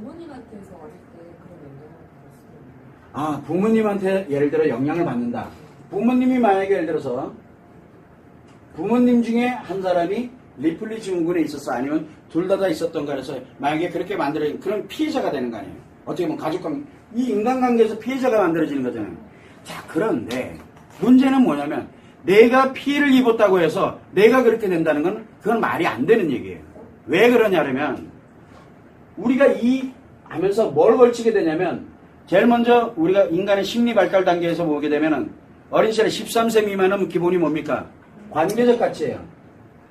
부모님한테서 어릴 때 그런 영향을 받았어요. 아, 부모님한테 예를 들어 영향을 받는다. 부모님이 만약에 예를 들어서 부모님 중에 한 사람이 리플리 증후군에 있었어. 아니면 둘 다 있었던가 해서 만약에 그렇게 만들어진 그런 피해자가 되는 거 아니에요. 어떻게 보면 가족관계, 이 인간관계에서 피해자가 만들어지는 거잖아요. 자, 그런데 문제는 뭐냐면 내가 피해를 입었다고 해서 내가 그렇게 된다는 건 그건 말이 안 되는 얘기예요. 왜 그러냐면 우리가 이 하면서 뭘 걸치게 되냐면 제일 먼저 우리가 인간의 심리 발달 단계에서 보게 되면은 어린 시절에 13세 미만은 기본이 뭡니까? 관계적 가치예요.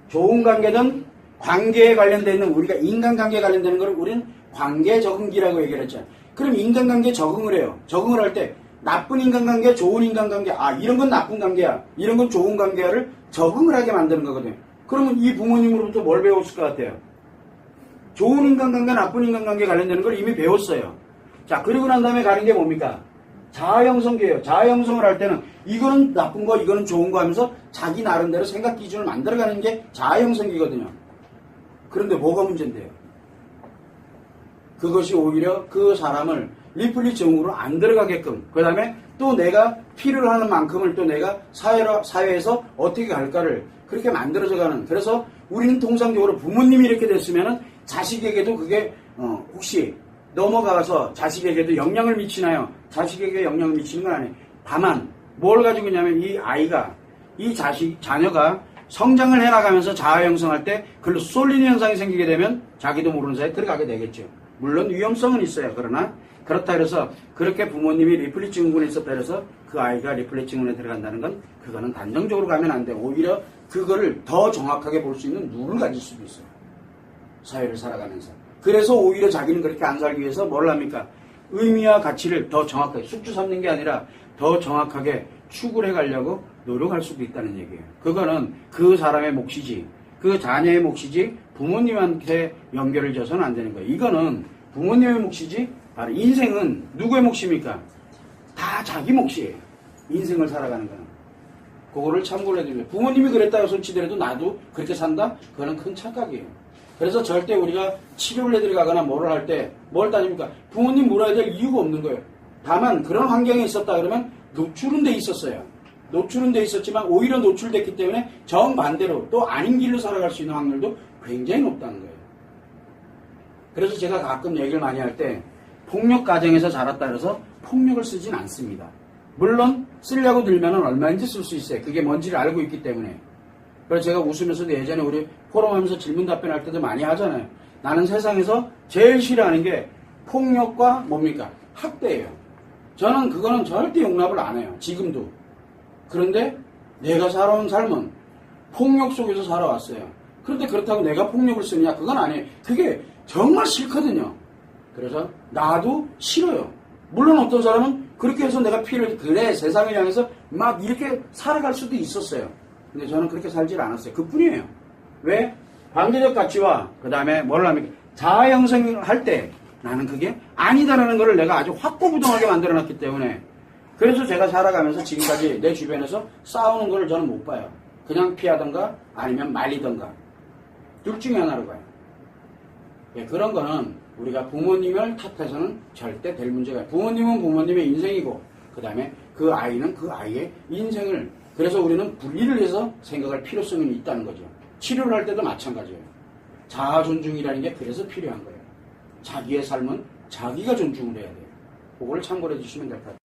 좋은 관계든 관계에 관련되어 있는 우리가 인간관계에 관련되는 걸 우리는 관계 적응기라고 얘기를 했잖아요. 그럼 인간관계에 적응을 해요. 적응을 할 때 나쁜 인간관계, 좋은 인간관계, 아 이런 건 나쁜 관계야, 이런 건 좋은 관계야를 적응을 하게 만드는 거거든요. 그러면 이 부모님으로부터 뭘 배웠을 것 같아요? 좋은 인간관계, 나쁜 인간관계에 관련되는 걸 이미 배웠어요. 자, 그리고 난 다음에 가는 게 뭡니까? 자아형성기예요. 자아형성을 할 때는 이거는 나쁜 거, 이거는 좋은 거 하면서 자기 나름대로 생각 기준을 만들어가는 게 자아형성기거든요. 그런데 뭐가 문제인데요? 그것이 오히려 그 사람을 리플리 증후로 안 들어가게끔, 그 다음에 또 내가 필요로 하는 만큼을 또 내가 사회에서 어떻게 갈까를 그렇게 만들어져가는. 그래서 우리는 통상적으로 부모님이 이렇게 됐으면은 자식에게도 그게 혹시 넘어가서 자식에게도 영향을 미치나요? 자식에게 영향을 미치는 건 아니에요. 다만 뭘 가지고 있냐면 이 아이가, 이 자녀가 성장을 해나가면서 자아 형성할 때 글로 쏠리는 현상이 생기게 되면 자기도 모르는 사이에 들어가게 되겠죠. 물론 위험성은 있어요. 그러나 그렇다 그래서 그렇게 부모님이 리플리 증후군에 있었다 그래서 그 아이가 리플리 증후군에 들어간다는 건 그거는 단정적으로 가면 안 돼. 오히려 그거를 더 정확하게 볼 수 있는 눈을 가질 수도 있어요. 사회를 살아가면서. 그래서 오히려 자기는 그렇게 안 살기 위해서 뭘 합니까? 의미와 가치를 더 정확하게 숙주 삼는 게 아니라 더 정확하게 추구를 해가려고 노력할 수도 있다는 얘기예요. 그거는 그 사람의 몫이지, 그 자녀의 몫이지 부모님한테 연결을 줘서는 안 되는 거예요. 이거는 부모님의 몫이지 바로 인생은 누구의 몫입니까? 다 자기 몫이에요. 인생을 살아가는 거는. 그거를 참고를 해드려요. 부모님이 그랬다고 손치더라도 나도 그렇게 산다? 그거는 큰 착각이에요. 그래서 절대 우리가 치료를 해드리거나 뭐를 할 때 뭘 따집니까? 부모님 물어야 될 이유가 없는 거예요. 다만 그런 환경에 있었다 그러면 노출은 돼 있었어요. 노출은 돼 있었지만 오히려 노출됐기 때문에 정반대로 또 아닌 길로 살아갈 수 있는 확률도 굉장히 높다는 거예요. 그래서 제가 가끔 얘기를 많이 할 때 폭력 가정에서 자랐다 그래서 폭력을 쓰진 않습니다. 물론 쓰려고 들면 얼마인지 쓸 수 있어요. 그게 뭔지를 알고 있기 때문에. 그래서 제가 웃으면서도 예전에 우리 포럼하면서 질문 답변할 때도 많이 하잖아요. 나는 세상에서 제일 싫어하는 게 폭력과 뭡니까? 학대예요. 저는 그거는 절대 용납을 안 해요. 지금도. 그런데 내가 살아온 삶은 폭력 속에서 살아왔어요. 그런데 그렇다고 내가 폭력을 쓰느냐? 그건 아니에요. 그게 정말 싫거든요. 그래서 나도 싫어요. 물론 어떤 사람은 그렇게 해서 내가 피해를, 그래 세상을 향해서 막 이렇게 살아갈 수도 있었어요. 근데 저는 그렇게 살질 않았어요. 그뿐이에요. 왜? 관계적 가치와 그 다음에 뭘 합니까? 자아 형성을 할 때 나는 그게 아니다라는 것을 내가 아주 확고부동하게 만들어놨기 때문에, 그래서 제가 살아가면서 지금까지 내 주변에서 싸우는 걸 저는 못 봐요. 그냥 피하던가 아니면 말리던가 둘 중에 하나로 가요. 예, 그런 거는 우리가 부모님을 탓해서는 절대 될 문제가 아니에요. 부모님은 부모님의 인생이고 그 다음에 그 아이는 그 아이의 인생을, 그래서 우리는 분리를 해서 생각할 필요성이 있다는 거죠. 치료를 할 때도 마찬가지예요. 자아 존중이라는 게 그래서 필요한 거예요. 자기의 삶은 자기가 존중을 해야 돼요. 그걸 참고해 주시면 될 것 같아요.